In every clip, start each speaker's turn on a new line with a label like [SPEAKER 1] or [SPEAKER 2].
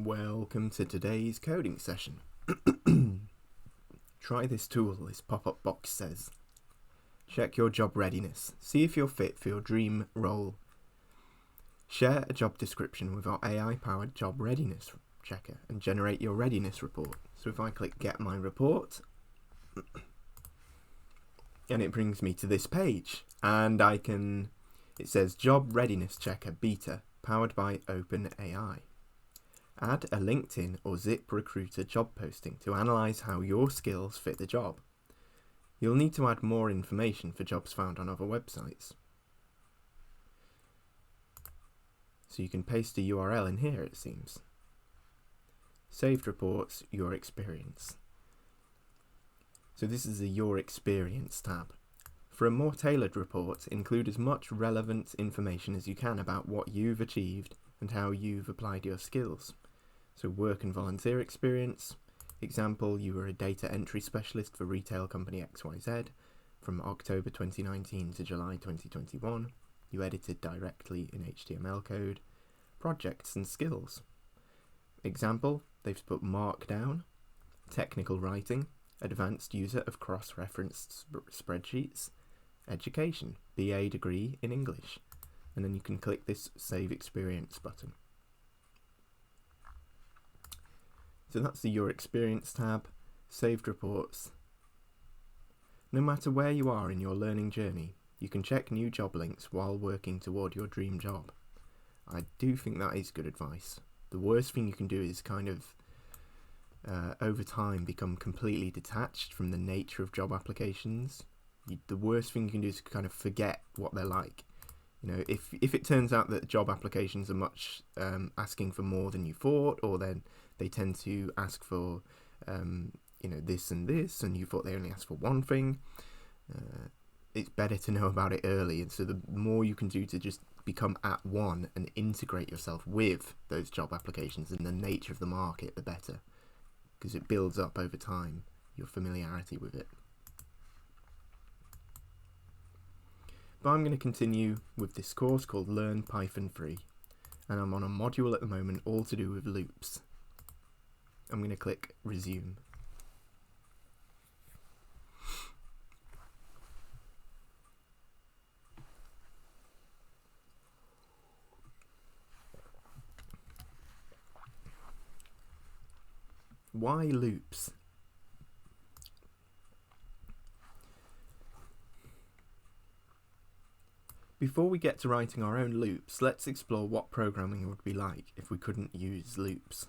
[SPEAKER 1] Welcome to today's coding session. Try this tool, this pop-up box says. Check your job readiness. See if you're fit for your dream role. Share a job description with our AI-powered job readiness checker and generate your readiness report. So if I click Get My Report, and it brings me to this page, and it says Job Readiness Checker Beta, powered by OpenAI. Add a LinkedIn or ZipRecruiter job posting to analyze how your skills fit the job. You'll need to add more information for jobs found on other websites. So you can paste a URL in here, it seems. Saved reports, your experience. So this is the Your Experience tab. For a more tailored report, include as much relevant information as you can about what you've achieved and how you've applied your skills. So work and volunteer experience. Example, you were a data entry specialist for retail company XYZ from October 2019 to July 2021. You edited directly in HTML code. Projects and skills. Example, they've put Markdown, technical writing, advanced user of cross-referenced spreadsheets, education, BA degree in English. And then you can click this Save Experience button. So that's the Your Experience tab, saved reports. No matter where you are in your learning journey, you can check new job links while working toward your dream job. I do think that is good advice. The worst thing you can do is kind of, over time, become completely detached from the nature of job applications. The worst thing you can do is kind of forget what they're like. You know, if it turns out that job applications are much asking for more than you thought, or then they tend to ask for, this and this, and you thought they only asked for one thing, it's better to know about it early. And so the more you can do to just become at one and integrate yourself with those job applications and the nature of the market, the better, because it builds up over time, your familiarity with it. But I'm going to continue with this course called Learn Python Free, and I'm on a module at the moment all to do with loops. I'm going to click Resume. Why loops? Before we get to writing our own loops, let's explore what programming would be like if we couldn't use loops.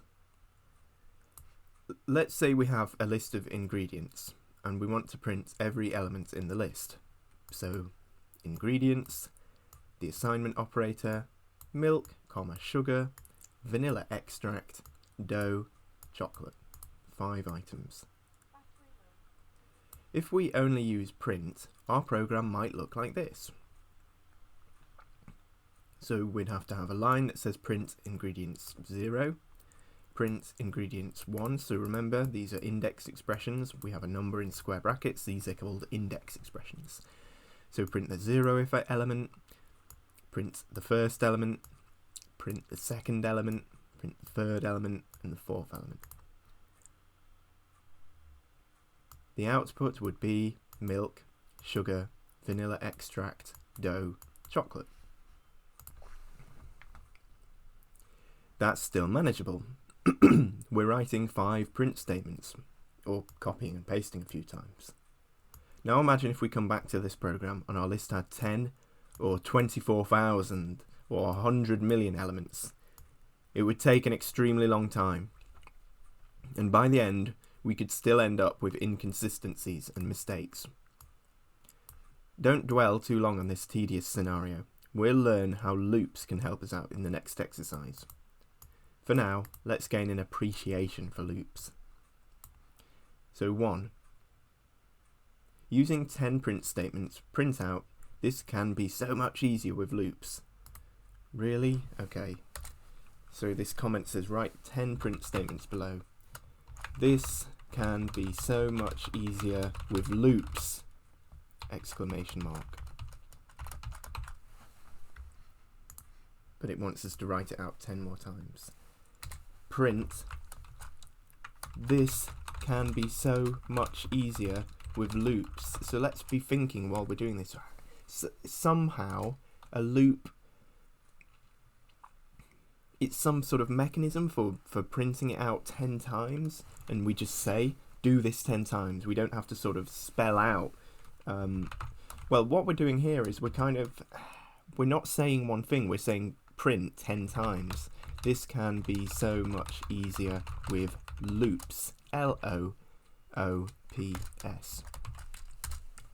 [SPEAKER 1] Let's say we have a list of ingredients and we want to print every element in the list. So, ingredients, the assignment operator, milk, sugar, vanilla extract, dough, chocolate. 5 items. If we only use print, our program might look like this. So we'd have to have a line that says print ingredients 0, print ingredients 1. So remember, these are index expressions. We have a number in square brackets. These are called index expressions. So print the 0 element, print the first element, print the second element, print the third element, and the fourth element. The output would be milk, sugar, vanilla extract, dough, chocolate. That's still manageable. We're writing 5 print statements, or copying and pasting a few times. Now imagine if we come back to this program and our list had 10 or 24,000 or 100 million elements. It would take an extremely long time. And by the end, we could still end up with inconsistencies and mistakes. Don't dwell too long on this tedious scenario. We'll learn how loops can help us out in the next exercise. For now, let's gain an appreciation for loops. So 1. Using 10 print statements, print out. This can be so much easier with loops. Really? Okay. So this comment says write 10 print statements below. This can be so much easier with loops! Exclamation mark. But it wants us to write it out 10 more times. print, this can be so much easier with loops. So let's be thinking while we're doing this. Somehow a loop, it's some sort of mechanism for printing it out 10 times, and we just say do this 10 times. We don't have to sort of spell out. Well, what we're doing here is we're not saying one thing, we're saying print 10 times. This can be so much easier with loops. Loops.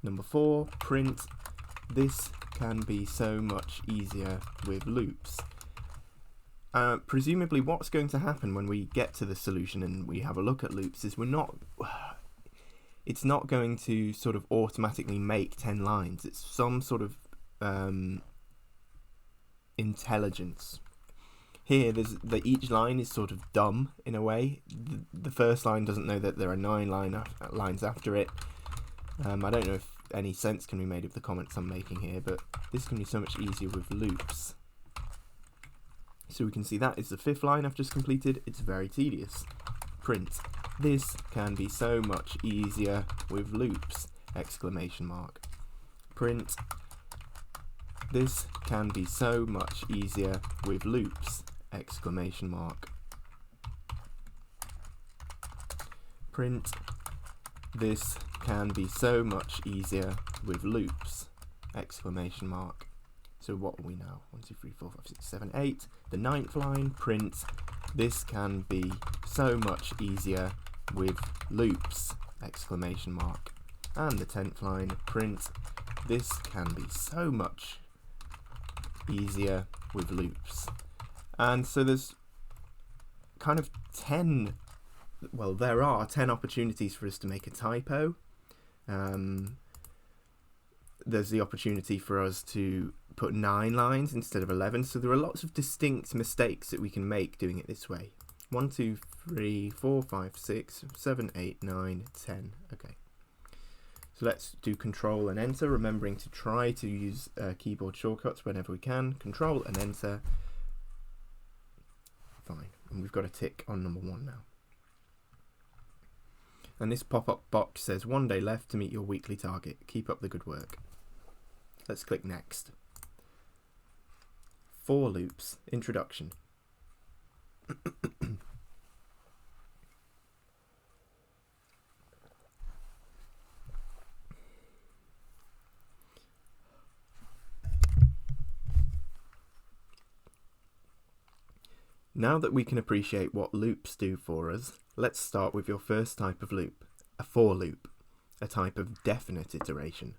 [SPEAKER 1] Number 4, print, this can be so much easier with loops. Presumably what's going to happen when we get to the solution and we have a look at loops is it's not going to sort of automatically make 10 lines. It's some sort of intelligence. Here, each line is sort of dumb in a way. The first line doesn't know that there are 9 lines after it. I don't know if any sense can be made of the comments I'm making here, but this can be so much easier with loops. So we can see that is the 5th line I've just completed. It's very tedious. Print. This can be so much easier with loops! Exclamation mark. Print. This can be so much easier with loops! Exclamation mark. Print. This can be so much easier with loops! Exclamation mark. So what are we now? 1, 2, 3, 4, 5, 6, 7, 8. The 9th line, print. This can be so much easier with loops! Exclamation mark. And the 10th line, print. This can be so much easier with loops. And so there's kind of 10, well, there are 10 opportunities for us to make a typo. There's the opportunity for us to put 9 lines instead of 11. So there are lots of distinct mistakes that we can make doing it this way. 1, 2, 3, 4, 5, 6, 7, 8, 9, 10. Okay. So let's do Control and Enter, remembering to try to use keyboard shortcuts whenever we can. Control and Enter. Fine. And we've got a tick on number 1 now. And this pop-up box says 1 day left to meet your weekly target. Keep up the good work. Let's click Next. For loops. Introduction. Now that we can appreciate what loops do for us, let's start with your first type of loop, a for loop, a type of definite iteration.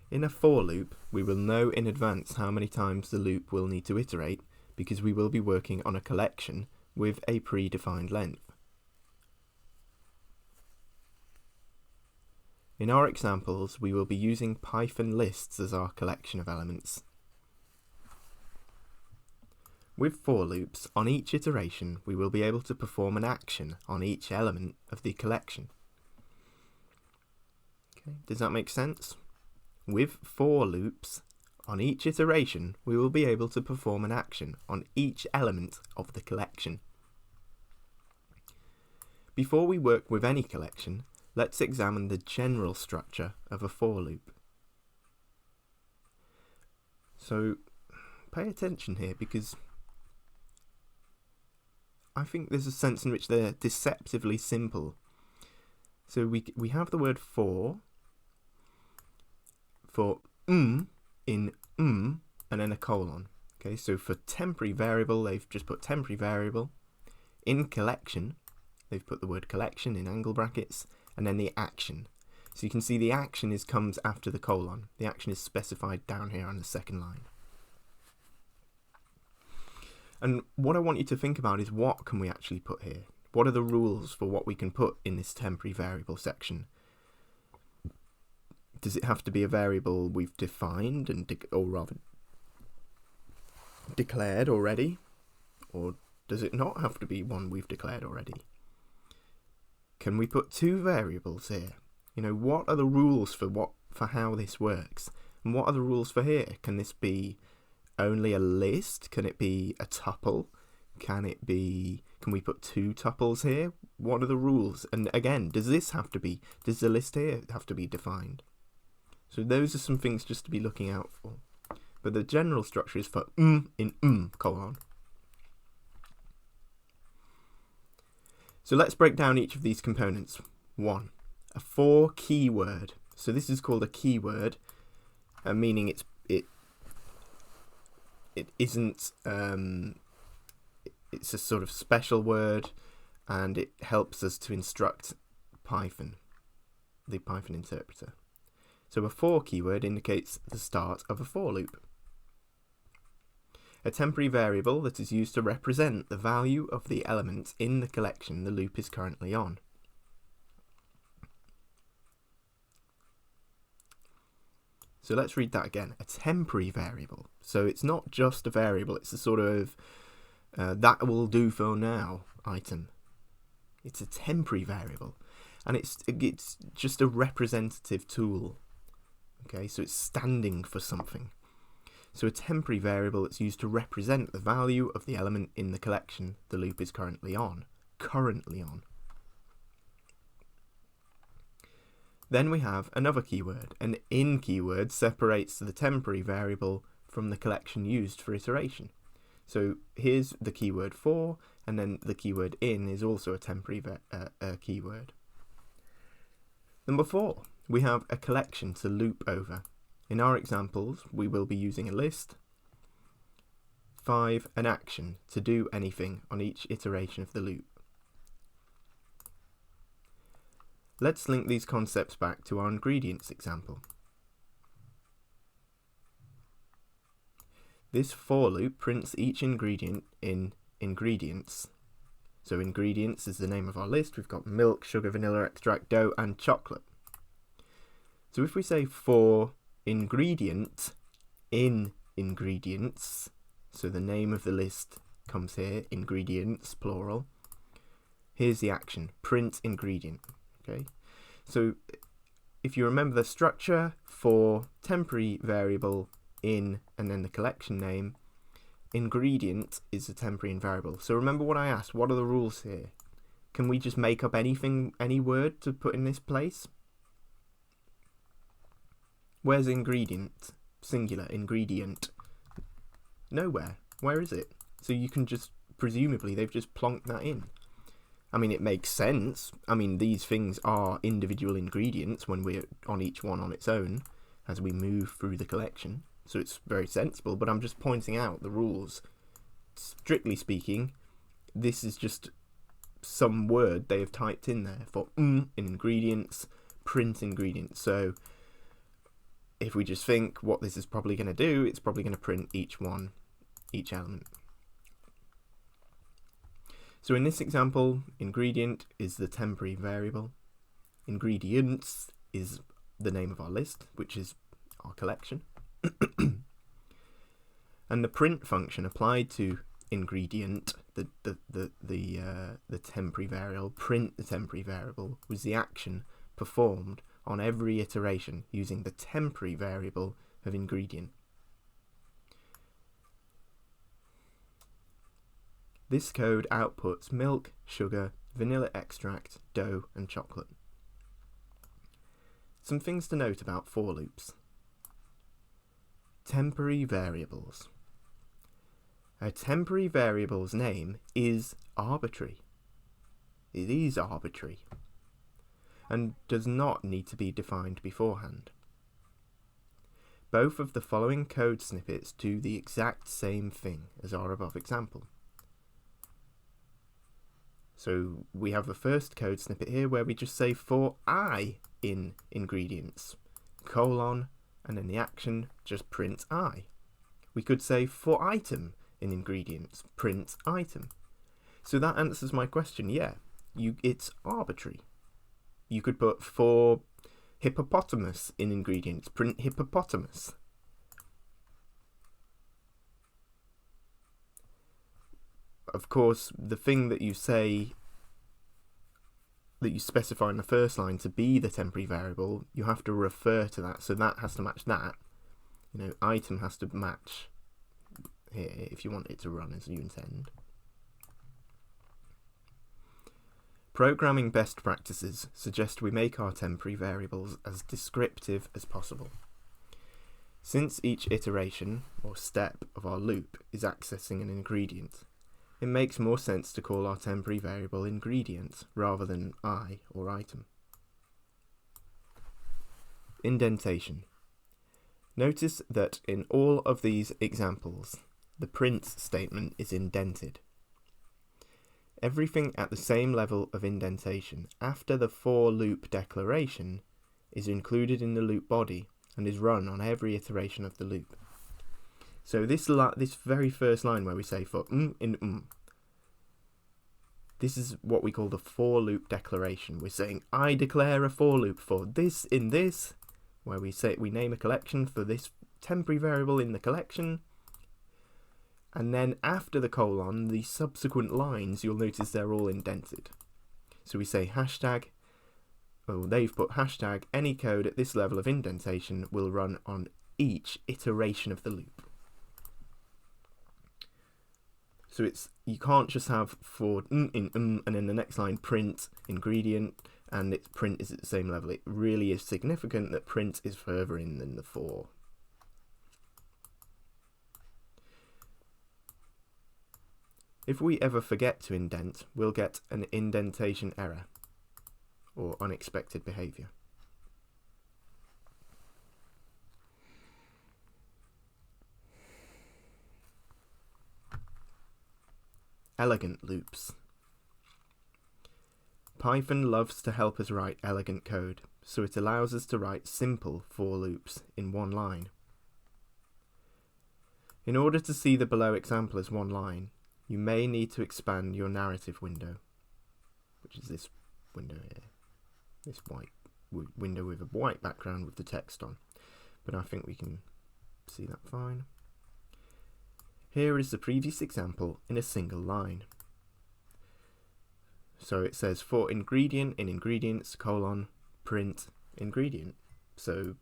[SPEAKER 1] In a for loop, we will know in advance how many times the loop will need to iterate because we will be working on a collection with a predefined length. In our examples, we will be using Python lists as our collection of elements. With for loops, on each iteration, we will be able to perform an action on each element of the collection. Okay, does that make sense? With for loops, on each iteration, we will be able to perform an action on each element of the collection. Before we work with any collection, let's examine the general structure of a for loop. So, pay attention here because I think there's a sense in which they're deceptively simple. So we have the word for in and then a colon. Okay, so for temporary variable, they've just put temporary variable. In collection, they've put the word collection in angle brackets, and then the action. So you can see the action comes after the colon. The action is specified down here on the second line. And what I want you to think about is what can we actually put here? What are the rules for what we can put in this temporary variable section? Does it have to be a variable we've defined or rather declared already? Or does it not have to be one we've declared already? Can we put 2 variables here? You know, what are the rules for how this works? And what are the rules for here? Can this be only a list? Can it be a tuple? Can we put 2 tuples here? What are the rules? And again, does the list here have to be defined? So those are some things just to be looking out for. But the general structure is for in colon. So let's break down each of these components. 1. A for keyword. So this is called a keyword, meaning it isn't it's a sort of special word, and it helps us to instruct Python, the Python interpreter. So a for keyword indicates the start of a for loop. A temporary variable that is used to represent the value of the element in the collection the loop is currently on. So let's read that again. A temporary variable. So it's not just a variable, it's a sort of that will do for now item. It's a temporary variable, and it's just a representative tool. Okay, so it's standing for something. So a temporary variable that's used to represent the value of the element in the collection the loop is currently on. Then we have another keyword. An in keyword separates the temporary variable from the collection used for iteration. So here's the keyword for, and then the keyword in is also a temporary keyword. Number 4, we have a collection to loop over. In our examples, we will be using a list. 5, an action, to do anything on each iteration of the loop. Let's link these concepts back to our ingredients example. This for loop prints each ingredient in ingredients. So ingredients is the name of our list. We've got milk, sugar, vanilla extract, dough, and chocolate. So if we say for ingredient in ingredients, so the name of the list comes here, ingredients, plural. Here's the action, print ingredient. Okay, so if you remember the structure for temporary variable in and then the collection name, ingredient is a temporary variable. So remember what I asked, what are the rules here? Can we just make up anything, any word to put in this place? Where's ingredient? Singular, ingredient. Nowhere. Where is it? So you can just, presumably they've just plonked that in. I mean, it makes sense. I mean, these things are individual ingredients when we're on each one on its own as we move through the collection. So it's very sensible, but I'm just pointing out the rules. Strictly speaking, this is just some word they have typed in there for in ingredients, print ingredients. So if we just think what this is probably going to do, it's probably going to print each element. So in this example, ingredient is the temporary variable. Ingredients is the name of our list, which is our collection. And the print function applied to ingredient, the temporary variable, print the temporary variable, was the action performed on every iteration using the temporary variable of ingredient. This code outputs milk, sugar, vanilla extract, dough, and chocolate. Some things to note about for loops. Temporary variables. A temporary variable's name is arbitrary. It is arbitrary and does not need to be defined beforehand. Both of the following code snippets do the exact same thing as our above example. So we have the first code snippet here where we just say for I in ingredients, colon, and then the action just print I. We could say for item in ingredients, print item. So that answers my question, yeah, it's arbitrary. You could put for hippopotamus in ingredients, print hippopotamus. Of course, the thing that you say, that you specify in the first line to be the temporary variable, you have to refer to that, so that has to match that. You know, item has to match here if you want it to run as you intend. Programming best practices suggest we make our temporary variables as descriptive as possible. Since each iteration, or step, of our loop is accessing an ingredient, it makes more sense to call our temporary variable ingredient rather than I or item. Indentation. Notice that in all of these examples, the print statement is indented. Everything at the same level of indentation after the for loop declaration is included in the loop body and is run on every iteration of the loop. So this very first line where we say for this is what we call the for loop declaration. We're saying I declare a for loop for this in this, where we name a collection for this temporary variable in the collection. And then after the colon, the subsequent lines, you'll notice they're all indented. So we say hashtag, they've put hashtag, any code at this level of indentation will run on each iteration of the loop. So you can't just have for and then the next line print ingredient, and its print is at the same level. It really is significant that print is further in than the for. If we ever forget to indent, we'll get an indentation error, or unexpected behaviour. Elegant loops. Python loves to help us write elegant code, so it allows us to write simple for loops in one line. In order to see the below example as one line, you may need to expand your narrative window, which is this window here, this white window with a white background with the text on, but I think we can see that fine. Here is the previous example in a single line. So it says for ingredient in ingredients, print ingredient. So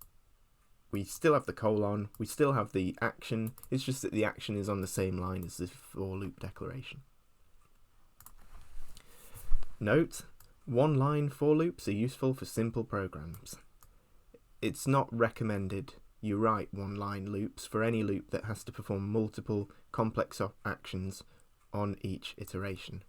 [SPEAKER 1] we still have the colon, we still have the action, it's just that the action is on the same line as the for loop declaration. Note, one-line for loops are useful for simple programs. It's not recommended you write one-line loops for any loop that has to perform multiple complex actions on each iteration.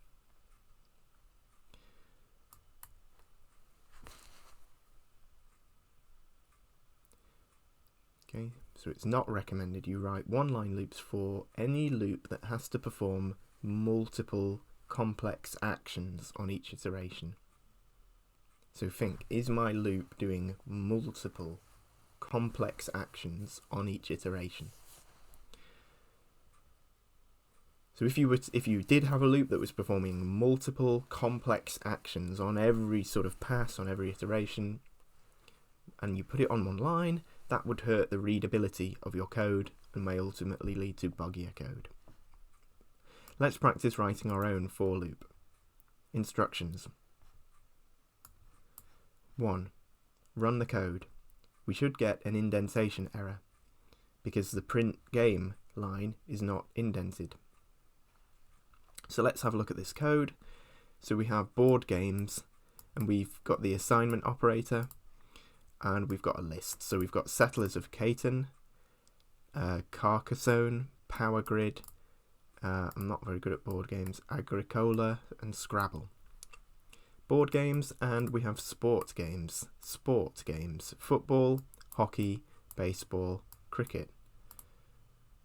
[SPEAKER 1] Okay, so it's not recommended you write one-line loops for any loop that has to perform multiple complex actions on each iteration. So think, is my loop doing multiple complex actions on each iteration? So if you did have a loop that was performing multiple complex actions on every sort of pass, on every iteration, and you put it on one line, that would hurt the readability of your code and may ultimately lead to buggier code. Let's practice writing our own for loop. Instructions. 1. Run the code. We should get an indentation error because the print game line is not indented. So let's have a look at this code. So we have board games, and we've got the assignment operator, and we've got a list. So we've got Settlers of Catan, Carcassonne, Power Grid, I'm not very good at board games, Agricola, and Scrabble. Board games, and we have sport games, football, hockey, baseball, cricket.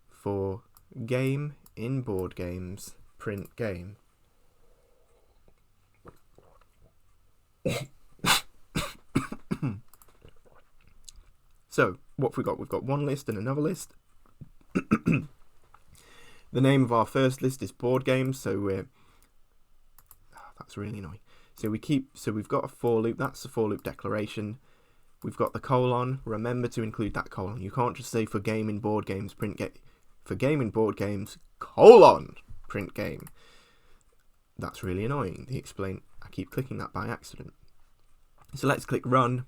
[SPEAKER 1] For game in board games, print game. So, what have we got? We've got one list and another list. The name of our first list is board games, so that's really annoying. So we've got a for loop, that's the for loop declaration. We've got the colon, remember to include that colon. You can't just say for game in board games, print game. For game in board games, colon, print game. That's really annoying. I keep clicking that by accident. So let's click run,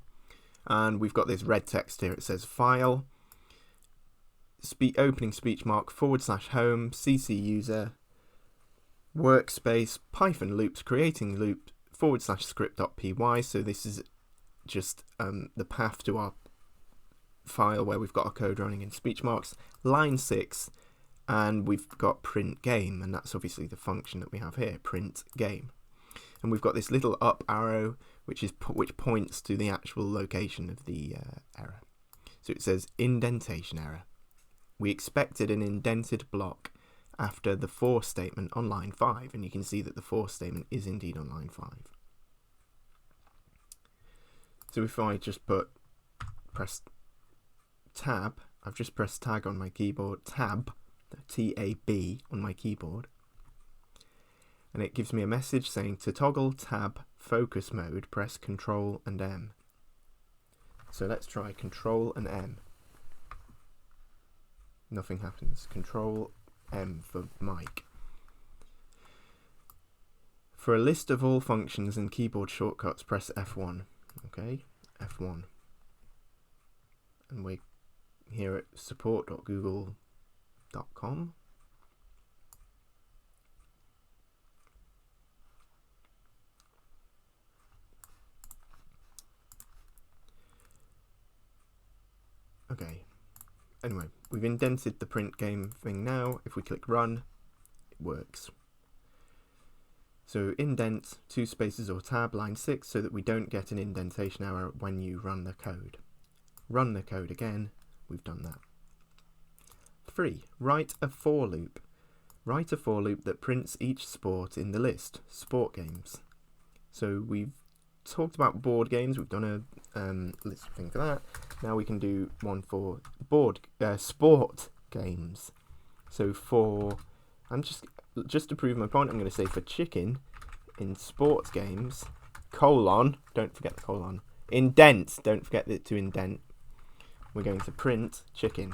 [SPEAKER 1] and we've got this red text here. It says file, opening speech mark, /home, cc user, workspace, Python loops, creating loop, /script.py, so this is just the path to our file where we've got our code running in speech marks, line 6, and we've got print game, and that's obviously the function that we have here, print game. And we've got this little up arrow which points to the actual location of the error. So it says indentation error. We expected an indented block after the for statement on line 5, and you can see that the for statement is indeed on line 5. So if I just press tab, I've just pressed tab on my keyboard, T-A-B on my keyboard, and it gives me a message saying to toggle tab focus mode, press Control and M. So let's try Control and M. Nothing happens. Control M for Mike. For a list of all functions and keyboard shortcuts, press F1. Okay, F1. And we're here at support.google.com. Okay, anyway, we've indented the print game thing now. If we click run, it works. So indent 2 spaces or tab line 6 so that we don't get an indentation error when you run the code. Run the code again, we've done that. 3. Write a for loop. Write a for loop that prints each sport in the list, sport games. So we've talked about board games, we've done a list thing for that. Now we can do one for sport games. So for, just to prove my point, I'm going to say for chicken in sports games, colon, don't forget the colon, indent, don't forget to indent. We're going to print chicken.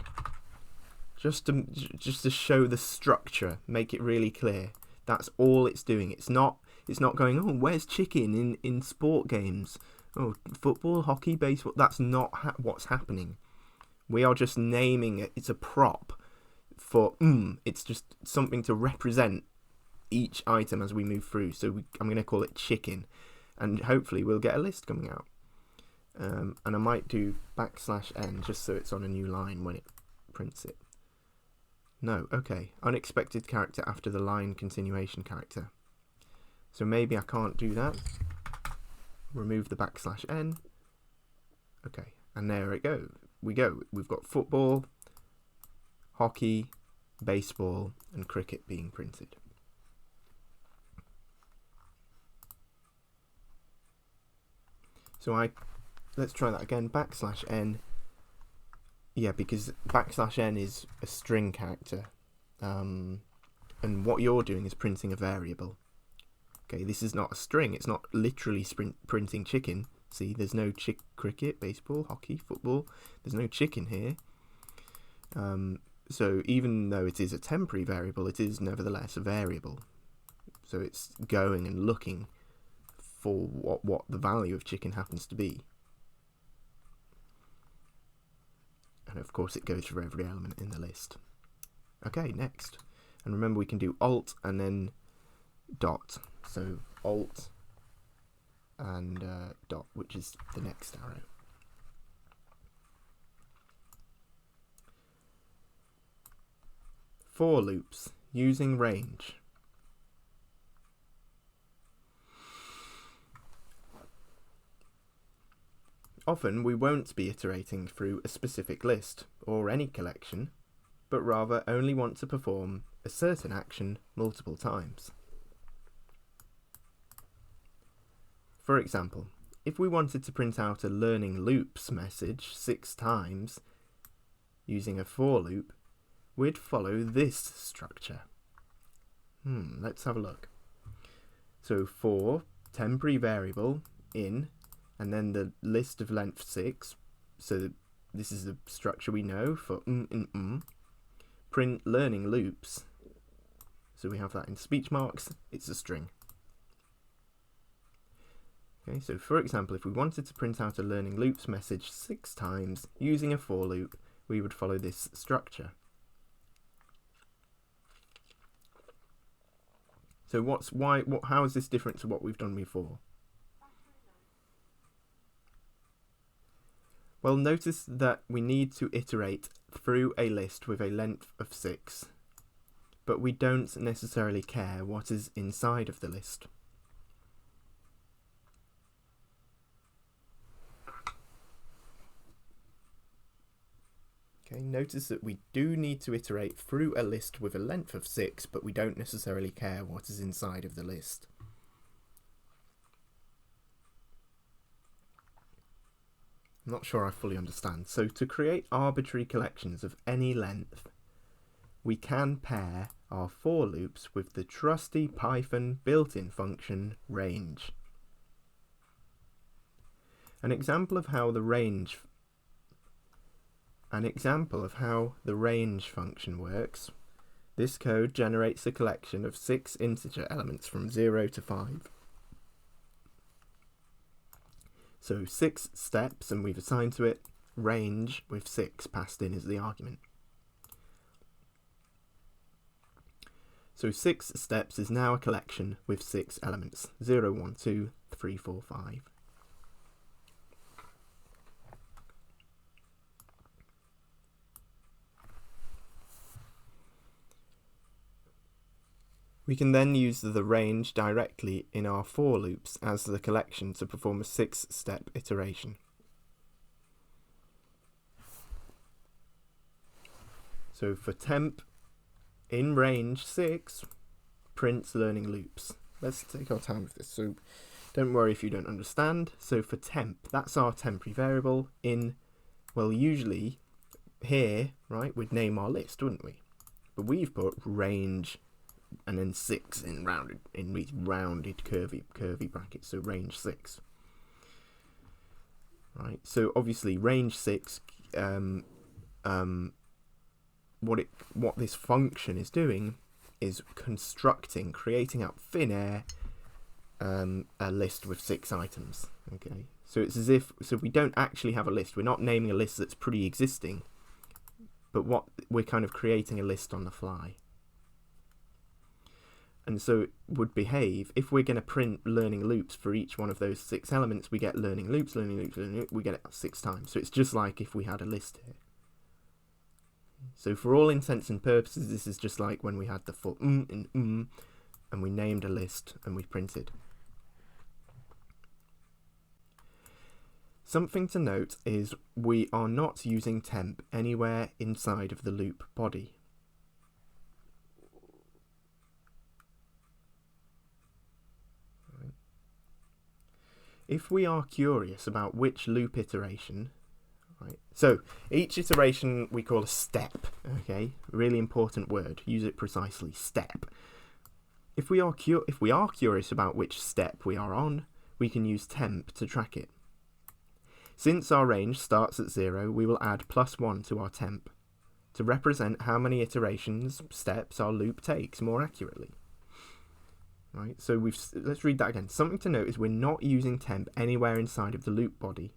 [SPEAKER 1] Just to show the structure, make it really clear. That's all it's doing. It's not going, oh, where's chicken in sport games? Oh, football, hockey, baseball. That's not what's happening. We are just naming it. It's a prop for it's just something to represent each item as we move through. So I'm going to call it chicken, and hopefully we'll get a list coming out. And I might do \n just so it's on a new line when it prints it. No, okay. Unexpected character after the line continuation character. So maybe I can't do that. Remove the \n. Okay, and there it goes. We've got football, hockey, baseball, and cricket being printed. So let's try that again. \n. Yeah, because \n is a string character, and what you're doing is printing a variable. Okay, this is not a string. It's not literally printing chicken. See, there's no cricket, baseball, hockey, football. There's no chicken here. So even though it is a temporary variable, it is nevertheless a variable. So it's going and looking for what the value of chicken happens to be. And of course it goes for every element in the list. Okay, next. And remember we can do Alt and then dot. So Alt and dot, which is the next arrow. For loops using range. Often we won't be iterating through a specific list or any collection, but rather only want to perform a certain action multiple times. For example, if we wanted to print out a learning loops message 6 times using a for loop, we'd follow this structure. Let's have a look. So for temporary variable in, and then the list of length 6, so this is the structure we know for print learning loops, so we have that in speech marks, it's a string. Okay, so for example, if we wanted to print out a learning loops message 6 times using a for loop, we would follow this structure. So how is this different to what we've done before? Well, notice that we need to iterate through a list with a length of 6, but we don't necessarily care what is inside of the list. Okay, notice that we do need to iterate through a list with a length of 6, but we don't necessarily care what is inside of the list. I'm not sure I fully understand. So to create arbitrary collections of any length, we can pair our for loops with the trusty Python built-in function range. An example of how the range function works: this code generates a collection of 6 integer elements from 0 to 5. So 6 steps, and we've assigned to it range with 6 passed in as the argument. So 6 steps is now a collection with 6 elements: 0, 1, 2, 3, 4, 5. We can then use the range directly in our for loops as the collection to perform a 6-step iteration. So for temp, in range 6, print learning loops. Let's take our time with this, so don't worry if you don't understand. So for temp, that's our temporary variable in, well, usually here, right, we'd name our list, wouldn't we? But we've put range and then 6 in these rounded curvy brackets, so range 6. Right, so obviously range 6, what this function is doing is creating out thin air a list with 6 items. Okay, so it's as if, so we don't actually have a list. We're not naming a list that's pre-existing, but we're kind of creating a list on the fly. And so it would behave, if we're going to print learning loops for each one of those 6 elements, we get learning loops, we get it 6 times. So it's just like if we had a list here. So for all intents and purposes, this is just like when we had the full and we named a list and we printed. Something to note is we are not using temp anywhere inside of the loop body. If we are curious about which loop iteration, right, so each iteration we call a step, okay, really important word, use it precisely, step. If we are curious about which step we are on, we can use temp to track it. Since our range starts at 0, we will add +1 to our temp to represent how many steps our loop takes more accurately. Right, so let's read that again. Something to note is we're not using temp anywhere inside of the loop body.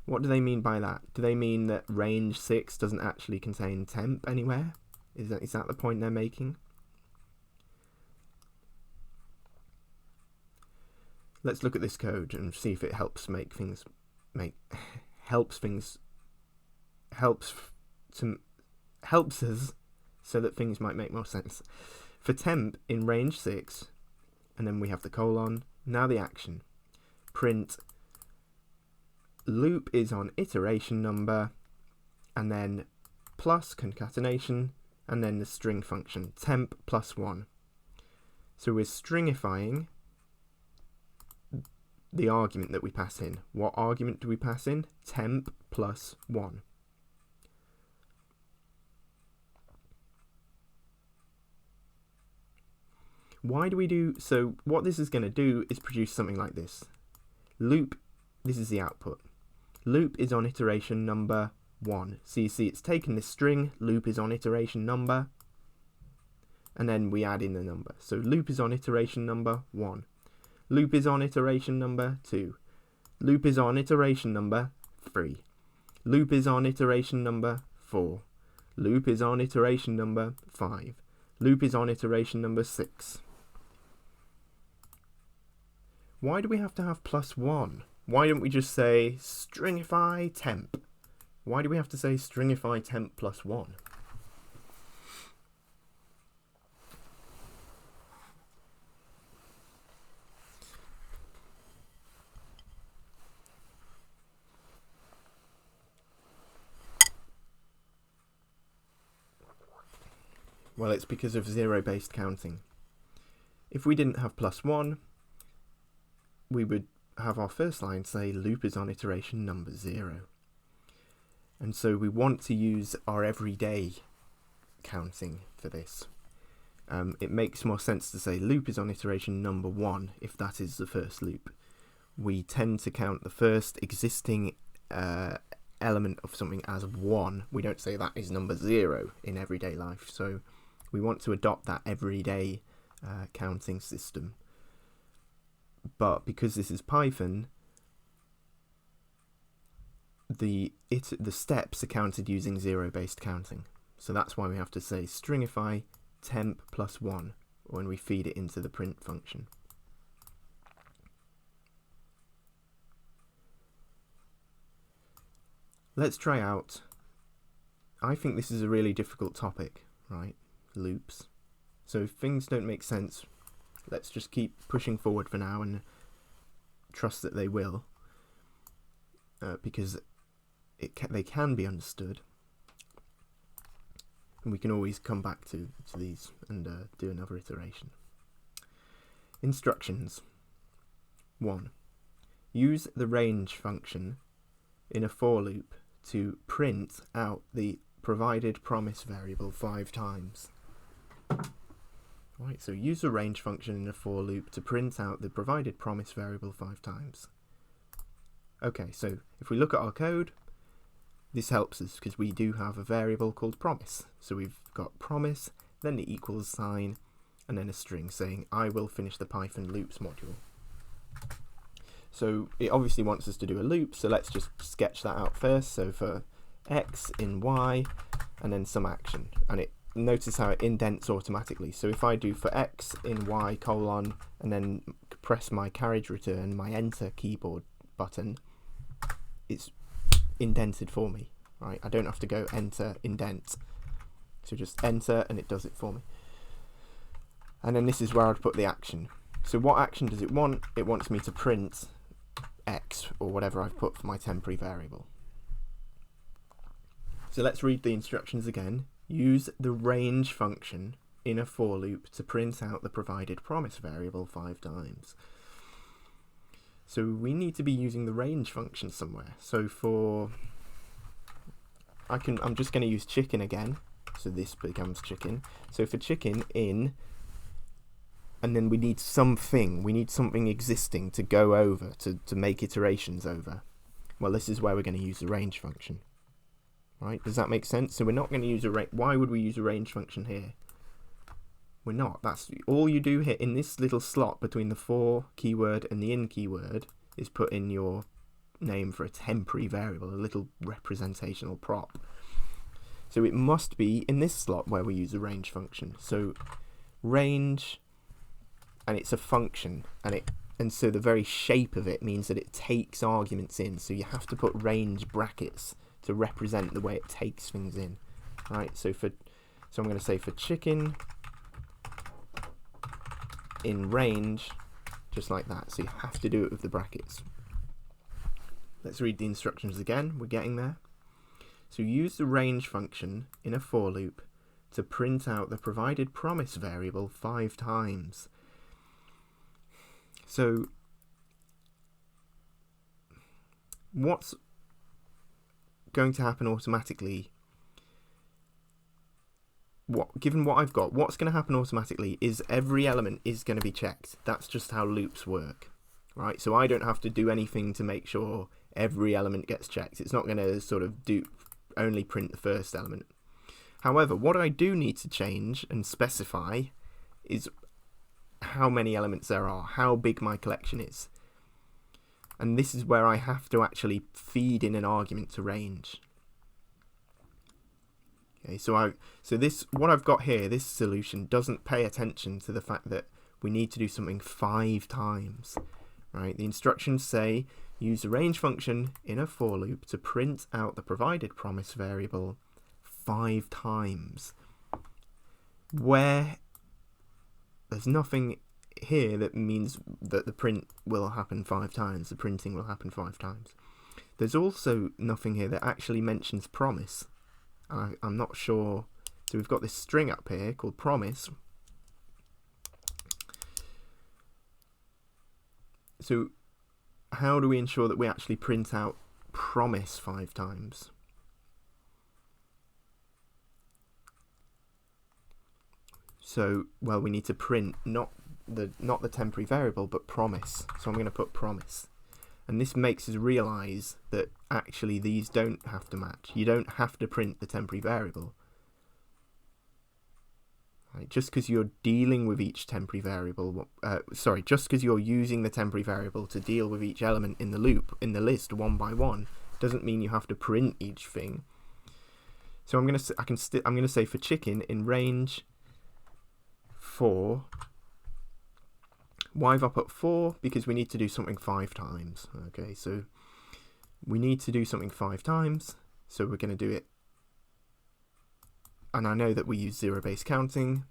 [SPEAKER 1] What do they mean by that? Do they mean that range 6 doesn't actually contain temp anywhere? Is that the point they're making? Let's look at this code and see if it helps helps us so that things might make more sense. For temp in range 6, and then we have the colon, now the action. Print loop is on iteration number, and then plus concatenation, and then the string function, temp +1. So we're stringifying the argument that we pass in. What argument do we pass in? Temp +1. Why do we do so? What this is going to do is produce something like this. Loop, this is the output. Loop is on iteration number 1. So you see it's taken this string, loop is on iteration number, and then we add in the number. So loop is on iteration number 1. Loop is on iteration number 2. Loop is on iteration number 3. Loop is on iteration number 4. Loop is on iteration number 5. Loop is on iteration number 6. Why do we have to have +1? Why don't we just say stringify temp? Why do we have to say stringify temp plus 1? Well, it's because of zero-based counting. If we didn't have plus 1, we would have our first line say loop is on iteration number 0. And so we want to use our everyday counting for this. It makes more sense to say loop is on iteration number 1 if that is the first loop. We tend to count the first existing element of something as 1. We don't say that is number 0 in everyday life. So we want to adopt that everyday counting system. But because this is Python, the steps are counted using zero-based counting. So that's why we have to say stringify temp plus 1 when we feed it into the print function. Let's try out. I think this is a really difficult topic, right? Loops. So if things don't make sense, let's just keep pushing forward for now and trust that they will, because they can be understood, and we can always come back to these and do another iteration. Instructions. 1. Use the range function in a for loop to print out the provided promise variable 5 times. Right, so use the range function in a for loop to print out the provided promise variable 5 times. Okay, so if we look at our code, this helps us because we do have a variable called promise. So we've got promise, then the equals sign, and then a string saying I will finish the Python loops module. So it obviously wants us to do a loop, so let's just sketch that out first. So for x in y, and then some action, and it notice how it indents automatically. So if I do for x in y colon and then press my carriage return, my enter keyboard button, it's indented for me, right? I don't have to go enter indent. So just enter and it does it for me. And then this is where I'd put the action. So what action does it want? It wants me to print x or whatever I've put for my temporary variable. So let's read the instructions again. Use the range function in a for loop to print out the provided promise variable 5 times. So we need to be using the range function somewhere. So I'm just going to use chicken again. So this becomes chicken. So for chicken in, and then we need something existing to go over, to make iterations over. Well, this is where we're going to use the range function. Right? Does that make sense? So we're not going to use why would we use a range function here? We're not. That's all you do here in this little slot between the for keyword and the in keyword is put in your name for a temporary variable, a little representational prop. So it must be in this slot where we use the range function. So range, and it's a function, and so the very shape of it means that it takes arguments in. So you have to put range brackets to represent the way it takes things in, right? So I'm going to say for chicken in range, just like that. So you have to do it with the brackets. Let's read the instructions again. We're getting there. So use the range function in a for loop to print out the provided promise variable 5 times. So what's going to happen automatically, given what I've got, what's going to happen automatically is every element is going to be checked. That's just how loops work, right? So I don't have to do anything to make sure every element gets checked. It's not going to sort of only print the first element. However, what I do need to change and specify is how many elements there are, how big my collection is. And this is where I have to actually feed in an argument to range. Okay, so what I've got here, this solution doesn't pay attention to the fact that we need to do something 5 times, right? The instructions say use the range function in a for loop to print out the provided promise variable 5 times. Where there's nothing here that means that the print will happen 5 times, the printing will happen 5 times. There's also nothing here that actually mentions promise. I'm not sure. So we've got this string up here called promise. So how do we ensure that we actually print out promise 5 times? So, well, we need to print not the temporary variable, but promise. So I'm going to put promise. And this makes us realise that actually these don't have to match. You don't have to print the temporary variable. Right, just because you're dealing with each temporary variable, just because you're using the temporary variable to deal with each element in the loop, in the list, one by one, doesn't mean you have to print each thing. So I'm going to say for chicken in range 4. Why have I put 4? Because we need to do something 5 times. Okay, so we need to do something 5 times. So we're going to do it. And I know that we use zero-based counting.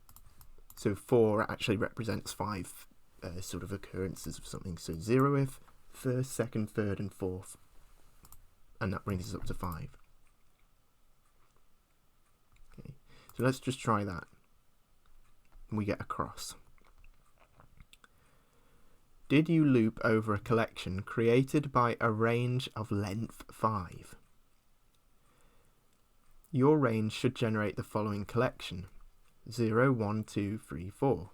[SPEAKER 1] So 4 actually represents 5 sort of occurrences of something. So 0th, 1st, 2nd, 3rd, and 4th. And that brings us up to 5. Okay, so let's just try that. We get a cross. Did you loop over a collection created by a range of length 5? Your range should generate the following collection: 0, 1, 2, 3, 4.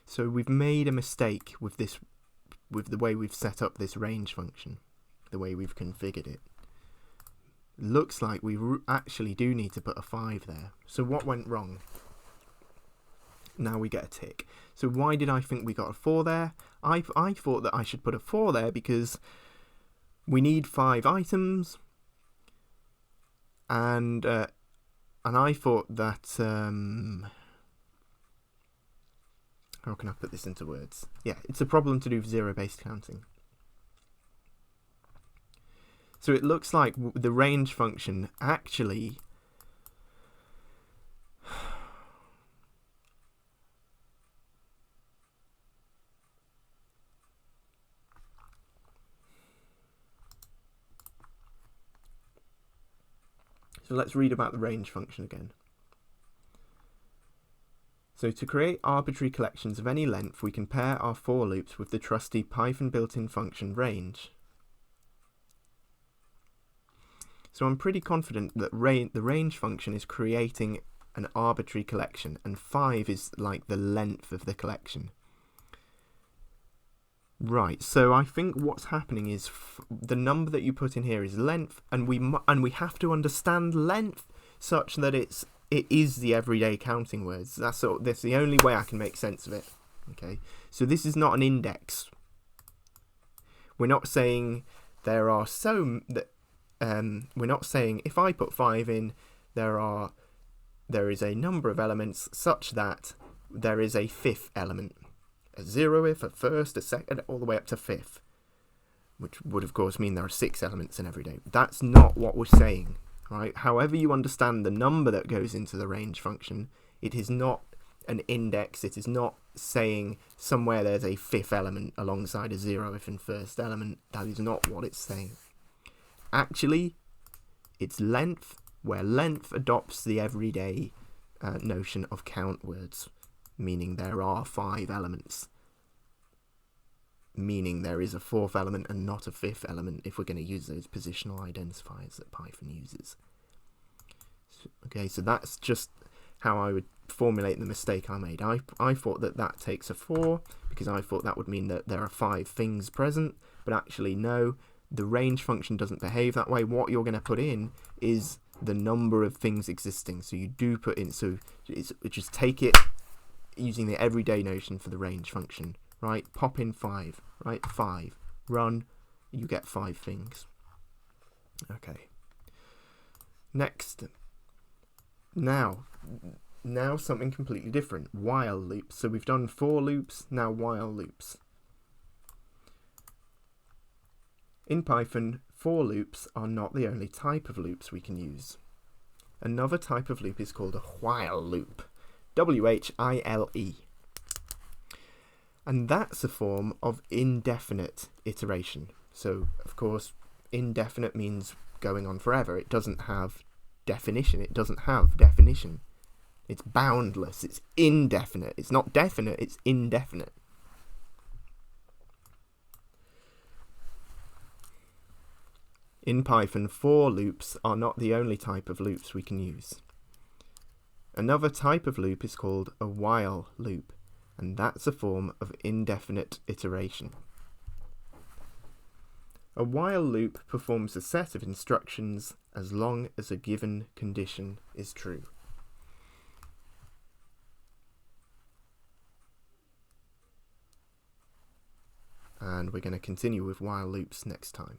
[SPEAKER 1] So we've made a mistake with this, with the way we've set up this range function, the way we've configured it. Looks like we actually do need to put a 5 there. So what went wrong? Now we get a tick. So why did I think we got a 4 there? I thought that I should put a 4 there because we need 5 items, and I thought that how can I put this into words? Yeah, it's a problem to do with zero-based counting. So it looks like the range function actually So let's read about the range function again. So to create arbitrary collections of any length, we can pair our for loops with the trusty Python built-in function range. So I'm pretty confident that the range function is creating an arbitrary collection, and 5 is like the length of the collection. Right, so I think what's happening is the number that you put in here is length, and we have to understand length such that it is the everyday counting words. That's the only way I can make sense of it. Okay, so this is not an index. We're not saying there are we're not saying if I put 5 in, there is a number of elements such that there is a 5th element. A 0th, a 1st, a 2nd, all the way up to 5th, which would of course mean there are 6 elements in every day. That's not what we're saying, right? However you understand the number that goes into the range function, it is not an index. It is not saying somewhere there's a 5th element alongside a 0th and 1st element. That is not what it's saying. Actually, it's length, where length adopts the everyday notion of count words, meaning there are 5 elements, meaning there is a 4th element and not a 5th element if we're going to use those positional identifiers that Python uses. Okay, so that's just how I would formulate the mistake I made. I thought that takes a 4 because I thought that would mean that there are 5 things present, but actually no, the range function doesn't behave that way. What you're going to put in is the number of things existing. So you do put in, so just take it using the everyday notion for the range function, right? Pop in 5, right? 5. Run, you get 5 things. Okay. Next. Now something completely different. While loops. So we've done for loops, now while loops. In Python, for loops are not the only type of loops we can use. Another type of loop is called a while loop. W-H-I-L-E. And that's a form of indefinite iteration. So, of course, indefinite means going on forever. It doesn't have definition. It doesn't have definition. It's boundless. It's indefinite. It's not definite. It's indefinite. In Python, for loops are not the only type of loops we can use. Another type of loop is called a while loop, and that's a form of indefinite iteration. A while loop performs a set of instructions as long as a given condition is true. And we're going to continue with while loops next time.